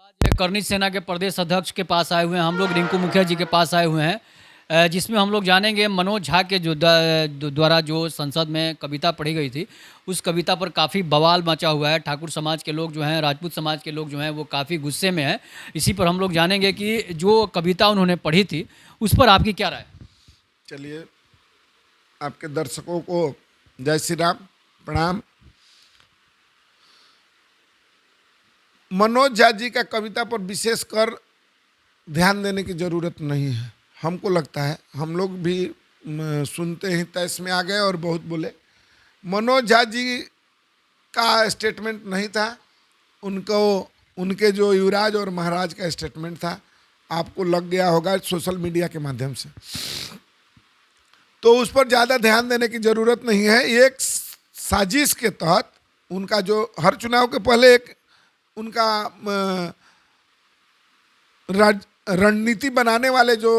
आज करनी सेना के प्रदेश अध्यक्ष के पास आए हुए हैं हम लोग, रिंकू मुखिया जी के पास आए हुए हैं, जिसमें हम लोग जानेंगे मनोज झा के जो द्वारा जो संसद में कविता पढ़ी गई थी, उस कविता पर काफ़ी बवाल मचा हुआ है। ठाकुर समाज के लोग जो हैं, राजपूत समाज के लोग जो हैं, वो काफ़ी गुस्से में हैं। इसी पर हम लोग जानेंगे कि जो कविता उन्होंने पढ़ी थी उस पर आपकी क्या राय? चलिए, आपके दर्शकों को जय श्री राम, प्रणाम। मनोज झा जी का कविता पर विशेष कर ध्यान देने की ज़रूरत नहीं है। हमको लगता है, हम लोग भी सुनते ही तैस में आ गए और बहुत बोले। मनोज झा जी का स्टेटमेंट नहीं था, उनको उनके जो युवराज और महाराज का स्टेटमेंट था। आपको लग गया होगा सोशल मीडिया के माध्यम से, तो उस पर ज़्यादा ध्यान देने की ज़रूरत नहीं है। एक साजिश के तहत उनका जो हर चुनाव के पहले एक उनका रणनीति बनाने वाले जो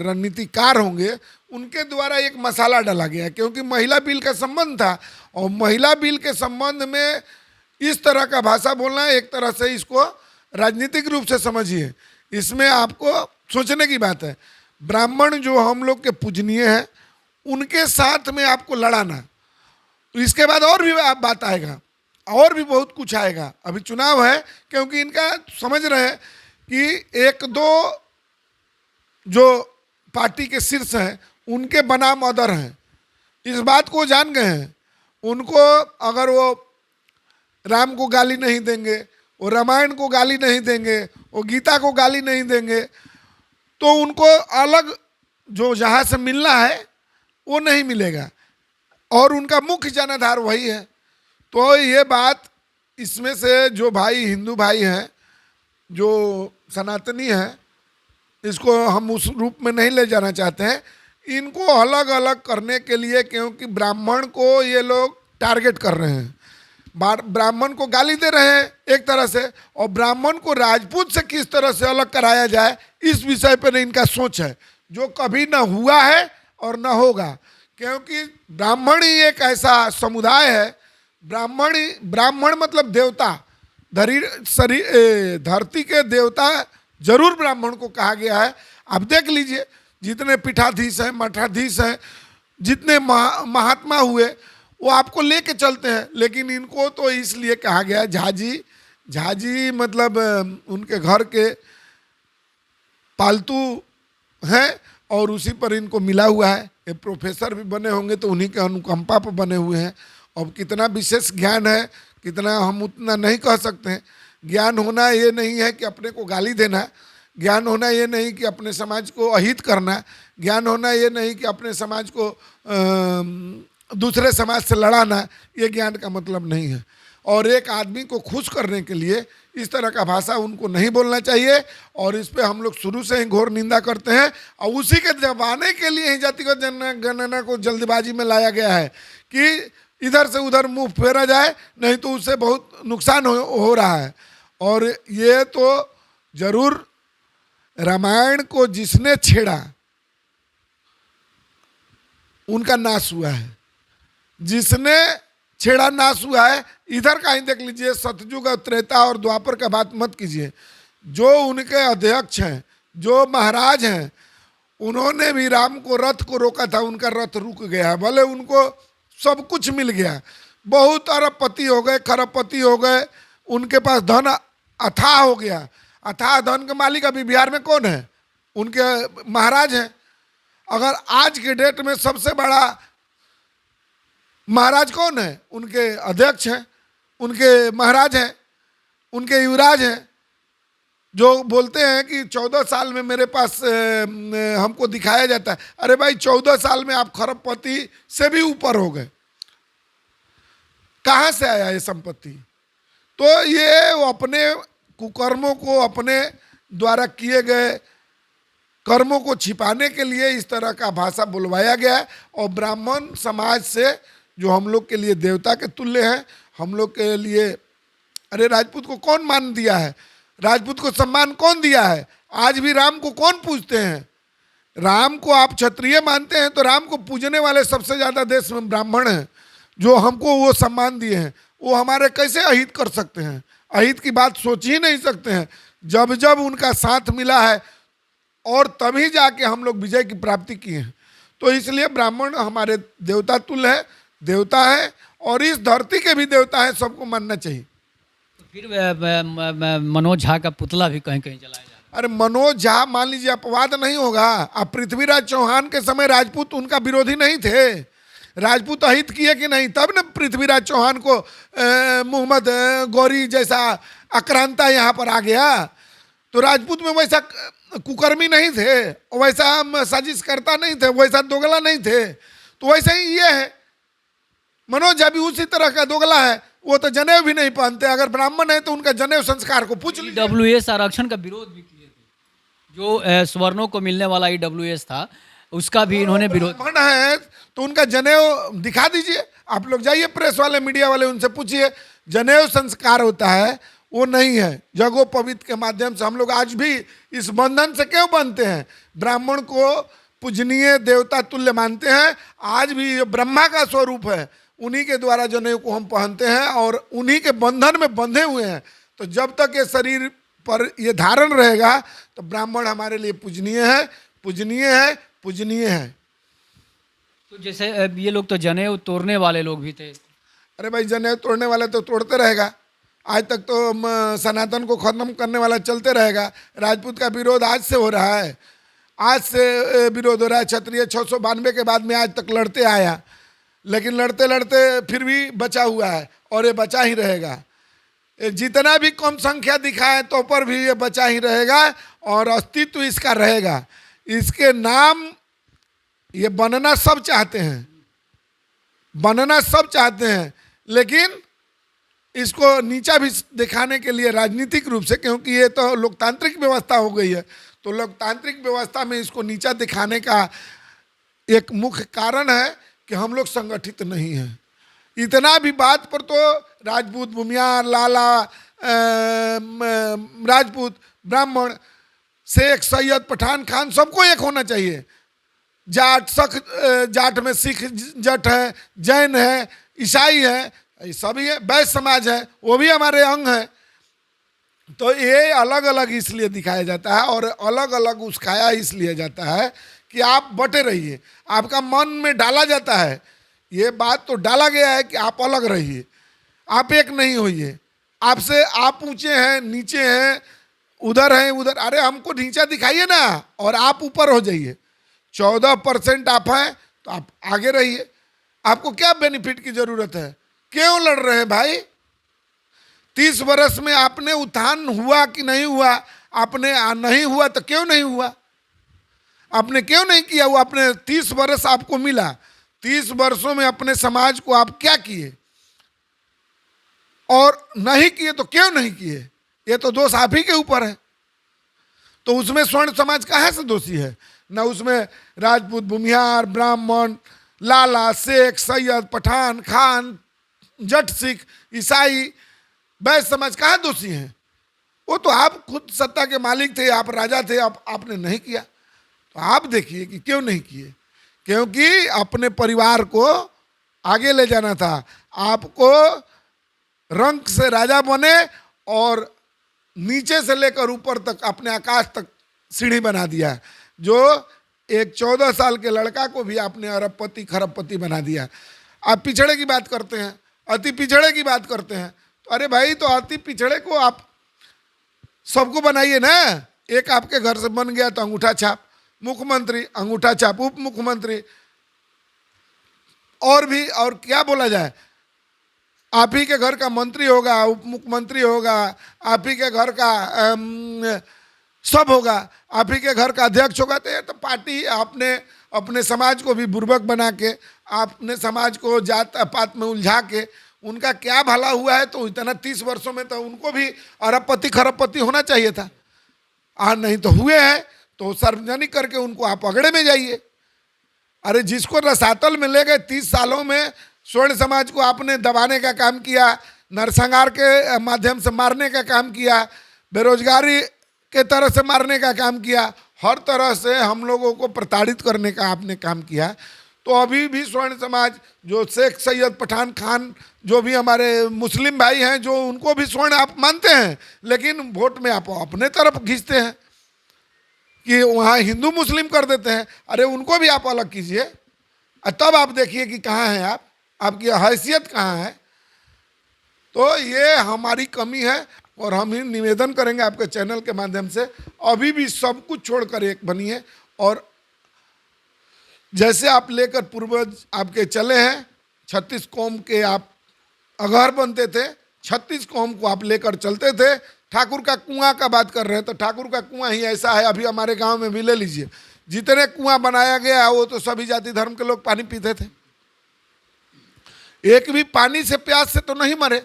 रणनीतिकार होंगे, उनके द्वारा एक मसाला डाला गया, क्योंकि महिला बिल का संबंध था और महिला बिल के संबंध में इस तरह का भाषा बोलना, एक तरह से इसको राजनीतिक रूप से समझिए। इसमें आपको सोचने की बात है। ब्राह्मण जो हम लोग के पूजनीय हैं, उनके साथ में आपको लड़ाना, इसके बाद और भी बात आएगा, और भी बहुत कुछ आएगा। अभी चुनाव है, क्योंकि इनका समझ रहे हैं कि एक दो जो पार्टी के शीर्ष हैं उनके बनाम अदर हैं, इस बात को जान गए हैं। उनको अगर वो राम को गाली नहीं देंगे, वो रामायण को गाली नहीं देंगे, वो गीता को गाली नहीं देंगे, तो उनको अलग जो जहाँ से मिलना है वो नहीं मिलेगा, और उनका मुख्य जनाधार वही है। तो ये बात, इसमें से जो भाई हिंदू भाई हैं, जो सनातनी हैं, इसको हम उस रूप में नहीं ले जाना चाहते हैं। इनको अलग अलग करने के लिए, क्योंकि ब्राह्मण को ये लोग टारगेट कर रहे हैं, ब्राह्मण को गाली दे रहे हैं एक तरह से, और ब्राह्मण को राजपूत से किस तरह से अलग कराया जाए, इस विषय पर इनका सोच है, जो कभी ना हुआ है और ना होगा। क्योंकि ब्राह्मण ही एक ऐसा समुदाय है, ब्राह्मण मतलब देवता, धरती के देवता जरूर ब्राह्मण को कहा गया है। आप देख लीजिए, जितने पीठाधीश हैं, मठाधीश हैं, जितने महात्मा हुए, वो आपको लेके चलते हैं। लेकिन इनको तो इसलिए कहा गया है झाजी मतलब उनके घर के पालतू हैं, और उसी पर इनको मिला हुआ है। ये प्रोफेसर भी बने होंगे तो उन्हीं के अनुकंपा पर बने हुए हैं। अब कितना विशेष ज्ञान है, कितना हम उतना नहीं कह सकते हैं। ज्ञान होना ये नहीं है कि अपने को गाली देना, ज्ञान होना ये नहीं कि अपने समाज को अहित करना, ज्ञान होना ये नहीं कि अपने समाज को दूसरे समाज से लड़ाना, ये ज्ञान का मतलब नहीं है। और एक आदमी को खुश करने के लिए इस तरह का भाषा उनको नहीं बोलना चाहिए, और इस पे हम लोग शुरू से ही घोर निंदा करते हैं। और उसी के दबाने के लिए ही जातिगत जनगणना को जल्दबाजी में लाया गया है कि इधर से उधर मुंह फेरा जाए, नहीं तो उससे बहुत नुकसान हो रहा है। और ये तो जरूर रामायण को जिसने छेड़ा उनका नाश हुआ है, जिसने छेड़ा नाश हुआ है। इधर का ही देख लीजिए, सतयुग, त्रेता और द्वापर का बात मत कीजिए। जो उनके अध्यक्ष हैं, जो महाराज हैं, उन्होंने भी राम को, रथ को रोका था, उनका रथ रुक गया। भले उनको सब कुछ मिल गया, बहुत अरबपति हो गए, खरबपति हो गए, उनके पास धन अथाह हो गया। अथाह धन के मालिक अभी बिहार में कौन है? उनके महाराज हैं। अगर आज के डेट में सबसे बड़ा महाराज कौन है? उनके अध्यक्ष हैं, उनके महाराज हैं, उनके युवराज हैं, जो बोलते हैं कि 14 साल में मेरे पास हमको दिखाया जाता है। अरे भाई, 14 साल में आप खरबपति से भी ऊपर हो गए। कहाँ से आया ये संपत्ति? तो ये वो अपने कुकर्मों को, अपने द्वारा किए गए कर्मों को छिपाने के लिए इस तरह का भाषा बुलवाया गया है। और ब्राह्मण समाज से, जो हम लोग के लिए देवता के तुल्य हैं, हम लोग के लिए, अरे राजपूत को कौन मान दिया है? राजपूत को सम्मान कौन दिया है? आज भी राम को कौन पूजते हैं? राम को आप क्षत्रिय मानते हैं, तो राम को पूजने वाले सबसे ज्यादा देश में ब्राह्मण हैं, जो हमको वो सम्मान दिए हैं। वो हमारे कैसे अहित कर सकते हैं? अहित की बात सोच ही नहीं सकते हैं। जब जब उनका साथ मिला है और तभी जाके हम लोग विजय की प्राप्ति किए हैं। तो इसलिए ब्राह्मण हमारे देवता तुल्य है, देवता है और इस धरती के भी देवता है, सबको मानना चाहिए। तो फिर मनोज झा का पुतला भी कहीं कहीं जलाया जा रहा अरे मनोज झा मान लीजिए अपवाद नहीं होगा। अब पृथ्वीराज चौहान के समय राजपूत उनका विरोधी नहीं थे, राजपूत अहित किए कि नहीं, तब न पृथ्वीराज चौहान को मोहम्मद गौरी जैसा आक्रांता यहाँ पर आ गया। तो राजपूत में वैसा कुकर्मी नहीं थे, वैसा साजिश करता नहीं थे, वैसा दोगला नहीं थे। तो वैसे ही ये है, मनोज झा भी उसी तरह का दोगला है। वो तो जनेऊ भी नहीं पहनते, अगर ब्राह्मण है तो उनका जनेऊ संस्कार को पूछ लीजिए। ईडब्ल्यूएस आरक्षण का विरोध भी किए थे, जो सवर्णों को मिलने वाला ईडब्ल्यूएस था उसका भी इन्होंने विरोध। ब्राह्मण है तो उनका जनेऊ दिखा दीजिए। आप लोग जाइए प्रेस वाले, मीडिया वाले, उनसे पूछिए जनेऊ संस्कार होता है वो नहीं है। जगोपवीत के माध्यम से हम लोग आज भी इस बंधन से क्यों बनते हैं, ब्राह्मण को पूजनीय देवता तुल्य मानते हैं। आज भी ये ब्रह्मा का स्वरूप है, उन्हीं के द्वारा जनेऊ को हम पहनते हैं और उन्हीं के बंधन में बंधे हुए हैं। तो जब तक ये शरीर पर ये धारण रहेगा तो ब्राह्मण हमारे लिए पूजनीय है, पूजनीय है, पूजनीय है। तो जैसे ये लोग तो जनेऊ तोड़ने वाले लोग भी थे। अरे भाई जनेऊ तोड़ने वाला तो तोड़ते रहेगा, आज तक तो सनातन को खत्म करने वाला चलते रहेगा। राजपूत का विरोध आज से हो रहा है, आज से विरोध हो रहा है। क्षत्रिय 692 के बाद में आज तक लड़ते आया, लेकिन लड़ते लड़ते फिर भी बचा हुआ है और ये बचा ही रहेगा। जितना भी कम संख्या दिखाए तो पर भी ये बचा ही रहेगा और अस्तित्व इसका रहेगा। इसके नाम ये बनना सब चाहते हैं, बनना सब चाहते हैं, लेकिन इसको नीचा भी दिखाने के लिए राजनीतिक रूप से, क्योंकि ये तो लोकतांत्रिक व्यवस्था हो गई है, तो लोकतांत्रिक व्यवस्था में इसको नीचा दिखाने का एक मुख्य कारण है कि हम लोग संगठित नहीं हैं। इतना भी बात पर तो राजपूत, भूमियार, लाला, राजपूत, ब्राह्मण, शेख, सैयद, पठान, खान सबको एक होना चाहिए। जाट जाट में सिख जट है, जैन है, ईसाई है, ये सभी है, वैश्य समाज है, वो भी हमारे अंग है। तो ये अलग अलग इसलिए दिखाया जाता है और अलग अलग उस्काया इसलिए जाता है कि आप बटे रहिए, आपका मन में डाला जाता है। ये बात तो डाला गया है कि आप अलग रहिए, आप एक नहीं होइए। आपसे आप ऊंचे हैं, नीचे हैं, उधर हैं, उधर। अरे हमको नीचा दिखाइए ना और आप ऊपर हो जाइए। 14% आप हैं तो आप आगे रहिए। आपको क्या बेनिफिट की जरूरत है, क्यों लड़ रहे हैं भाई? 30 वर्ष में आपने उत्थान हुआ कि नहीं हुआ? आपने नहीं हुआ तो क्यों नहीं हुआ? आपने क्यों नहीं किया? वो आपने 30 वर्ष आपको मिला, 30 वर्षों में अपने समाज को आप क्या किए? और नहीं किए तो क्यों नहीं किए? ये तो दोष आप ही के ऊपर है। तो उसमें स्वर्ण समाज कहाँ से दोषी है? न उसमें राजपूत, भूमिहार, ब्राह्मण, लाला, शेख, सैयद, पठान, खान, जट, सिख, ईसाई, वैश्य समाज कहाँ दोषी हैं? वो तो आप खुद सत्ता के मालिक थे, आप राजा थे, आपने नहीं किया। तो आप देखिए कि क्यों नहीं किए, क्योंकि अपने परिवार को आगे ले जाना था। आपको रंक से राजा बने और नीचे से लेकर ऊपर तक अपने आकाश तक सीढ़ी बना दिया। जो एक 14 साल के लड़का को भी आपने अरबपति खरबपति बना दिया। आप पिछड़े की बात करते हैं, अति पिछड़े की बात करते हैं। तो अरे भाई, तो अति पिछड़े को आप सबको बनाइए ना। एक आपके घर से बन गया तो अंगूठा छाप, मुख्यमंत्री अंगूठा छाप, उप मुख्यमंत्री, और भी और क्या बोला जाए, आप ही के घर का मंत्री होगा, उप मुख्यमंत्री होगा, आप ही के घर का सब होगा, आप ही के घर का अध्यक्ष होगा। तो ये तो पार्टी आपने अपने समाज को भी बुर्बक बना के, आपने समाज को जात पात में उलझा के उनका क्या भला हुआ है? तो इतना 30 वर्षों में तो उनको भी अरबपति खरबपति होना चाहिए था। नहीं तो हुए हैं तो सार्वजनिक करके उनको आप अगड़े में जाइए। अरे जिसको रसातल में ले गए 30 सालों में, स्वर्ण समाज को आपने दबाने का काम किया, नरसंहार के माध्यम से मारने का काम किया, बेरोजगारी के तरह से मारने का काम किया, हर तरह से हम लोगों को प्रताड़ित करने का आपने काम किया। तो अभी भी स्वर्ण समाज, जो शेख सैयद पठान खान, जो भी हमारे मुस्लिम भाई हैं, जो उनको भी स्वर्ण आप मानते हैं, लेकिन वोट में आप अपने तरफ खींचते हैं कि वहाँ हिंदू मुस्लिम कर देते हैं। अरे उनको भी आप अलग कीजिए, तब आप देखिए कि कहाँ हैं आप, आपकी हैसियत कहाँ है। तो ये हमारी कमी है, और हम ही निवेदन करेंगे आपके चैनल के माध्यम से, अभी भी सब कुछ छोड़कर एक बनिए। और जैसे आप लेकर पूर्वज आपके चले हैं, 36 कौम के आप अगर बनते थे, 36 कौम को आप लेकर चलते थे। ठाकुर का कुआं का बात कर रहे हैं, तो ठाकुर का कुआं ही ऐसा है। अभी हमारे गांव में भी ले लीजिए, जितने कुआं बनाया गया है वो तो सभी जाति धर्म के लोग पानी पीते थे। एक भी पानी से प्यास से तो नहीं मरे,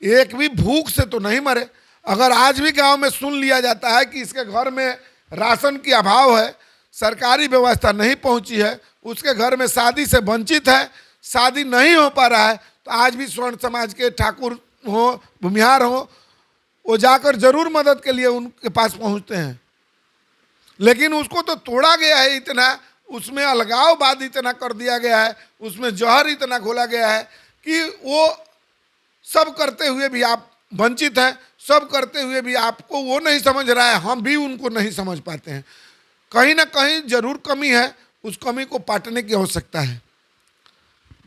एक भी भूख से तो नहीं मरे। अगर आज भी गांव में सुन लिया जाता है कि इसके घर में राशन की अभाव है, सरकारी व्यवस्था नहीं पहुंची है, उसके घर में शादी से वंचित है, शादी नहीं हो पा रहा है, तो आज भी स्वर्ण समाज के ठाकुर हो, भूमिहार हो, वो जाकर जरूर मदद के लिए उनके पास पहुंचते हैं। लेकिन उसको तो तोड़ा गया है इतना, उसमें अलगाववाद इतना कर दिया गया है, उसमें जहर इतना घोला गया है कि वो सब करते हुए भी आप वंचित हैं, सब करते हुए भी आपको वो नहीं समझ रहा है, हम भी उनको नहीं समझ पाते हैं। कहीं ना कहीं जरूर कमी है, उस कमी को पाटने की आवश्यकता है।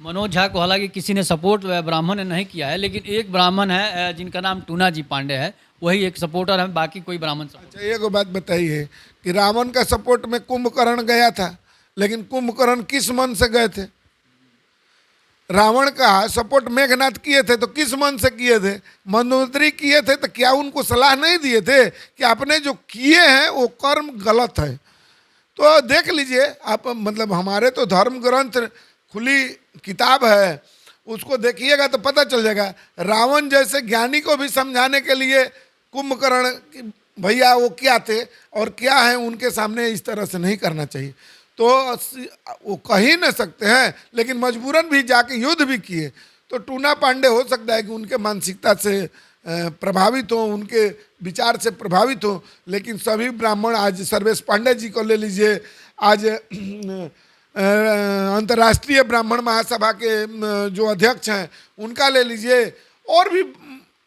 मनोज झा को हालांकि किसी ने सपोर्ट ब्राह्मण ने नहीं किया है, लेकिन एक ब्राह्मण है जिनका नाम टूना जी पांडे है, वही एक सपोर्टर है, बाकी कोई ब्राह्मण सपोर्ट। अच्छा, एक बात बताइए कि रावण का सपोर्ट में कुंभकर्ण गया था, लेकिन कुंभकर्ण किस मन से गए थे? रावण का सपोर्ट मेघनाथ किए थे तो किस मन से किए थे? मंदोदरी किए थे तो क्या उनको सलाह नहीं दिए थे कि आपने जो किए हैं वो कर्म गलत है? तो देख लीजिए आप, मतलब हमारे तो धर्म ग्रंथ खुली किताब है, उसको देखिएगा तो पता चल जाएगा। रावण जैसे ज्ञानी को भी समझाने के लिए कुंभकर्ण भैया वो क्या थे और क्या है, उनके सामने इस तरह से नहीं करना चाहिए। तो वो कह ही नहीं सकते हैं, लेकिन मजबूरन भी जाके युद्ध भी किए। तो टूना पांडे हो सकता है कि उनके मानसिकता से प्रभावित हो, उनके विचार से प्रभावित हो, लेकिन सभी ब्राह्मण, आज सर्वेश पांडे जी को ले लीजिए, आज अंतर्राष्ट्रीय ब्राह्मण महासभा के जो अध्यक्ष हैं उनका ले लीजिए, और भी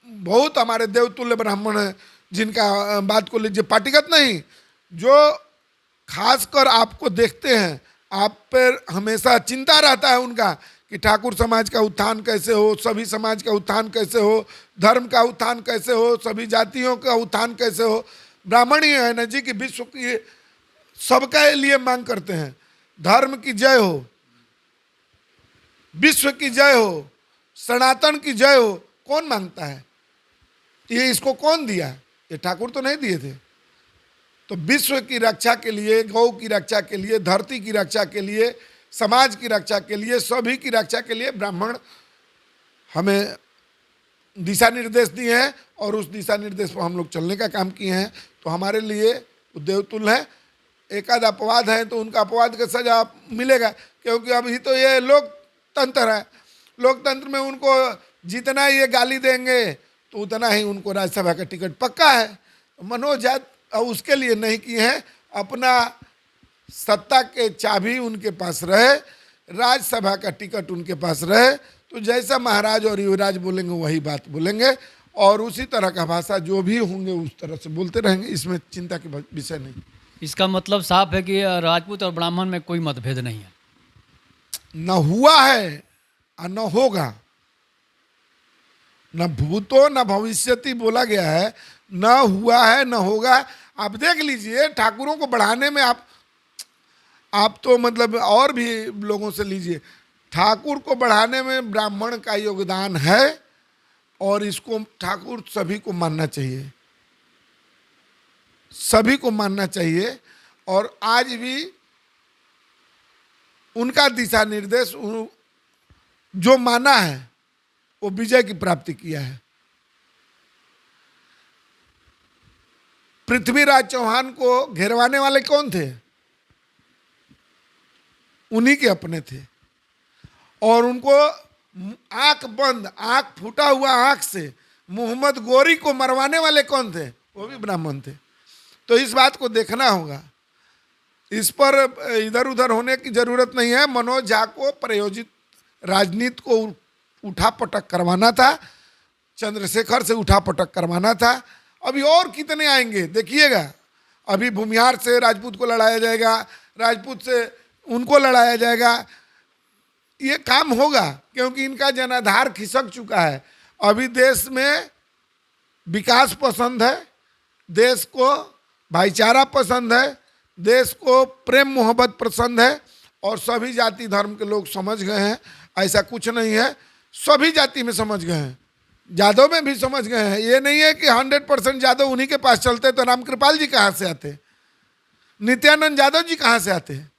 बहुत हमारे देवतुल्य ब्राह्मण हैं जिनका बात को लीजिए, पार्टीगत नहीं, जो खासकर आपको देखते हैं, आप पर हमेशा चिंता रहता है उनका कि ठाकुर समाज का उत्थान कैसे हो, सभी समाज का उत्थान कैसे हो, धर्म का उत्थान कैसे हो, सभी जातियों का उत्थान कैसे हो। ब्राह्मण ही है ना जी कि विश्व की सबके लिए मांग करते हैं, धर्म की जय हो, विश्व की जय हो, सनातन की जय हो। कौन मांगता है ये? इसको कौन दिया? ये ठाकुर तो नहीं दिए थे। तो विश्व की रक्षा के लिए, गौ की रक्षा के लिए, धरती की रक्षा के लिए, समाज की रक्षा के लिए, सभी की रक्षा के लिए ब्राह्मण हमें दिशा निर्देश दिए हैं, और उस दिशा निर्देश पर हम लोग चलने का काम किए हैं। तो हमारे लिए देवतुल्य है। एक आध अपवाद है तो उनका अपवाद का सजा मिलेगा, क्योंकि अभी तो ये लोकतंत्र है। लोकतंत्र में उनको जितना ये गाली देंगे तो उतना ही उनको राज्यसभा का टिकट पक्का है। तो मनोज झा उसके लिए नहीं किए हैं, अपना सत्ता के चाबी उनके पास रहे, राज्यसभा का टिकट उनके पास रहे, तो जैसा महाराज और युवराज बोलेंगे वही बात बोलेंगे, और उसी तरह का भाषा जो भी होंगे उस तरह से बोलते रहेंगे। इसमें चिंता की विषय नहीं। इसका मतलब साफ है कि राजपूत और ब्राह्मण में कोई मतभेद नहीं है, न हुआ है और न होगा, न भूतो न भविष्यति बोला गया है, न हुआ है न होगा। आप देख लीजिए, ठाकुरों को बढ़ाने में आप तो मतलब और भी लोगों से लीजिए, ठाकुर को बढ़ाने में ब्राह्मण का योगदान है, और इसको ठाकुर सभी को मानना चाहिए, सभी को मानना चाहिए। और आज भी उनका दिशा निर्देश जो माना है वो विजय की प्राप्ति किया है। पृथ्वीराज चौहान को घेरवाने वाले कौन थे? उन्हीं के अपने थे, और उनको आंख बंद, आंख फूटा हुआ आंख से मोहम्मद गोरी को मरवाने वाले कौन थे? वो भी ब्राह्मण थे। तो इस बात को देखना होगा। इस पर इधर उधर होने की जरूरत नहीं है। मनोज झा को प्रायोजित राजनीति को उठा पटक करवाना था, चंद्रशेखर से उठा पटक करवाना था। अभी और कितने आएंगे देखिएगा। अभी भूमिहार से राजपूत को लड़ाया जाएगा, राजपूत से उनको लड़ाया जाएगा। ये काम होगा क्योंकि इनका जनाधार खिसक चुका है। अभी देश में विकास पसंद है, देश को भाईचारा पसंद है, देश को प्रेम मोहब्बत पसंद है और सभी जाति धर्म के लोग समझ गए हैं। ऐसा कुछ नहीं है, सभी जाति में समझ गए हैं, यादव में भी समझ गए हैं। ये नहीं है कि 100% यादव उन्हीं के पास चलते तो रामकृपाल जी कहाँ से आते, नित्यानंद यादव जी कहाँ से आते हैं?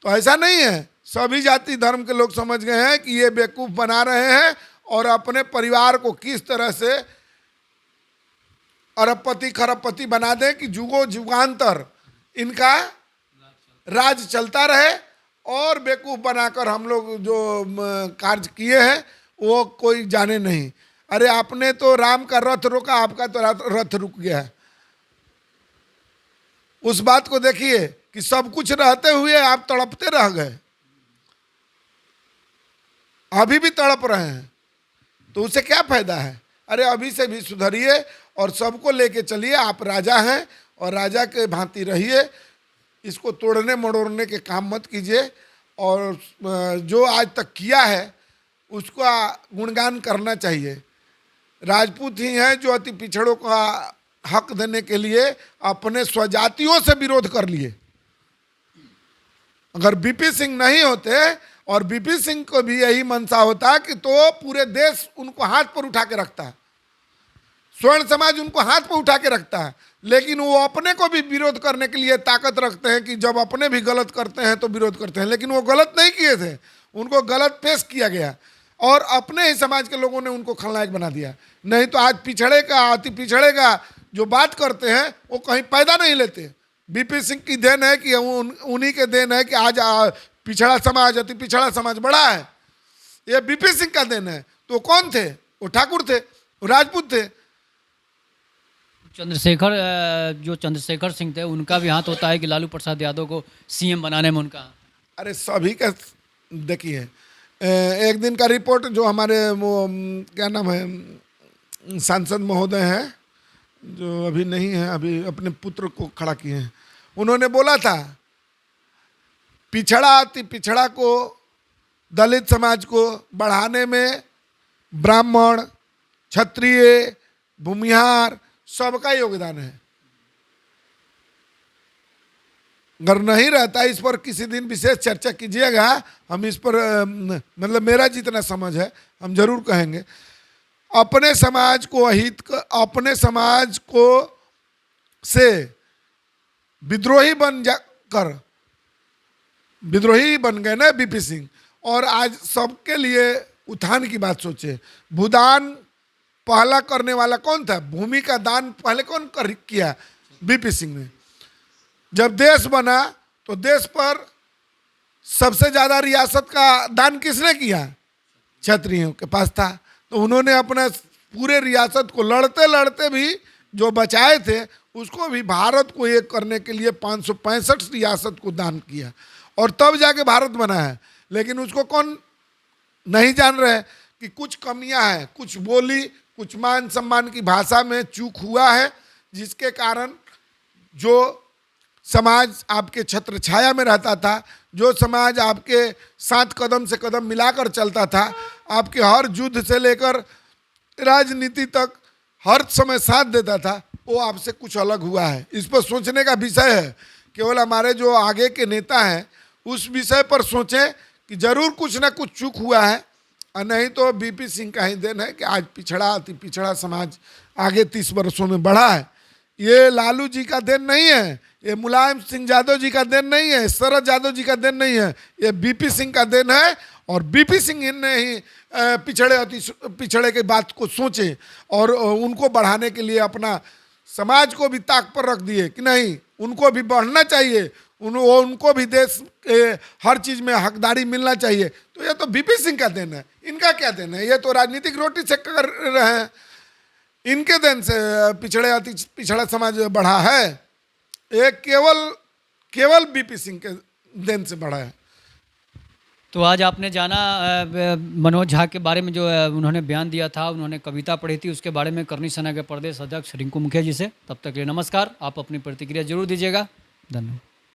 तो ऐसा नहीं है। सभी जाति धर्म के लोग समझ गए हैं कि ये बेवकूफ़ बना रहे हैं और अपने परिवार को किस तरह से अरबपति खरबपति बना दें कि जुगो जुगांतर इनका राज चलता रहे और बेवकूफ़ बनाकर हम लोग जो कार्य किए हैं वो कोई जाने नहीं। अरे आपने तो राम का रथ रोका, आपका तो रथ रुक गया। उस बात को देखिए कि सब कुछ रहते हुए आप तड़पते रह गए, अभी भी तड़प रहे हैं, तो उससे क्या फायदा है? अरे अभी से भी सुधरिए और सबको लेके चलिए। आप राजा हैं और राजा के भांति रहिए, इसको तोड़ने मड़ोड़ने के काम मत कीजिए। और जो आज तक किया है उसका गुणगान करना चाहिए। राजपूत ही हैं जो अति पिछड़ों का हक देने के लिए अपने स्वजातियों से विरोध कर लिए। अगर बीपी सिंह नहीं होते और बीपी सिंह को भी यही मनसा होता कि तो पूरे देश उनको हाथ पर उठा के रखता है, स्वर्ण समाज उनको हाथ पर उठा के रखता है। लेकिन वो अपने को भी विरोध करने के लिए ताकत रखते हैं कि जब अपने भी गलत करते हैं तो विरोध करते हैं। लेकिन वो गलत नहीं किए थे, उनको गलत पेश किया गया और अपने ही समाज के लोगों ने उनको खलनायक बना दिया। नहीं तो आज पिछड़े का अति पिछड़े का जो बात करते हैं वो कहीं पैदा नहीं लेते। बीपी सिंह की देन है कि उन्हीं के देन है कि आज पिछड़ा समाज अति पिछड़ा समाज बड़ा है। ये बीपी सिंह का देन है। तो कौन थे? वो ठाकुर थे, वो राजपूत थे। जो चंद्रशेखर सिंह थे उनका भी हाथ होता है कि लालू प्रसाद यादव को सीएम बनाने में उनका। अरे सभी का देखिए, एक दिन का रिपोर्ट जो हमारे वो क्या नाम है सांसद महोदय हैं जो अभी नहीं है, अभी अपने पुत्र को खड़ा किए हैं, उन्होंने बोला था पिछड़ा अति पिछड़ा को दलित समाज को बढ़ाने में ब्राह्मण क्षत्रिय भूमिहार सबका योगदान है। अगर नहीं रहता, इस पर किसी दिन विशेष चर्चा कीजिएगा। हम इस पर मतलब मेरा जितना समझ है हम जरूर कहेंगे। अपने समाज को अपने समाज को से विद्रोही विद्रोही बन गए ना बीपी सिंह। और आज सबके लिए उत्थान की बात सोचे। भूदान पहला करने वाला कौन था? भूमि का दान पहले कौन किया? बीपी सिंह ने। जब देश बना तो देश पर सबसे ज्यादा रियासत का दान किसने किया? क्षत्रियों के पास था। तो उन्होंने अपने पूरे रियासत को लड़ते लड़ते भी जो बचाए थे उसको भी भारत को एक करने के लिए 565 रियासत को दान किया और तब जाके भारत बना है। लेकिन उसको कौन नहीं जान रहे कि कुछ कमियां हैं, कुछ बोली, कुछ मान सम्मान की भाषा में चूक हुआ है, जिसके कारण जो समाज आपके छत्र छाया में रहता था, जो समाज आपके साथ कदम से कदम मिलाकर चलता था, आपके हर युद्ध से लेकर राजनीति तक हर समय साथ देता था, वो आपसे कुछ अलग हुआ है। इस पर सोचने का विषय है। केवल हमारे जो आगे के नेता हैं उस विषय पर सोचें कि जरूर कुछ ना कुछ चूक हुआ है, और नहीं तो बीपी सिंह का ही देन है कि आज पिछड़ा अति पिछड़ा समाज आगे 30 वर्षों में बढ़ा है। ये लालू जी का देन नहीं है, ये मुलायम सिंह यादव जी का देन नहीं है, शरद यादव जी का देन नहीं है, ये बीपी सिंह का देन है। और बीपी सिंह ने ही पिछड़े की बात को सोचे और उनको बढ़ाने के लिए अपना समाज को भी ताक पर रख दिए कि नहीं, उनको भी बढ़ना चाहिए, उनको भी देश के हर चीज़ में हकदारी मिलना चाहिए। तो ये तो बीपी सिंह का देन है, इनका क्या देन है? ये तो राजनीतिक रोटी से कर रहे हैं, इनके देन से पिछड़ा समाज बढ़ा है। ये केवल बीपी सिंह के देन से बढ़ा है। तो आज आपने जाना मनोज झा के बारे में जो उन्होंने बयान दिया था, उन्होंने कविता पढ़ी थी, उसके बारे में करनी सेना के प्रदेश अध्यक्ष रिंकू मुखिया जी से। तब तक के लिए नमस्कार। आप अपनी प्रतिक्रिया जरूर दीजिएगा। धन्यवाद।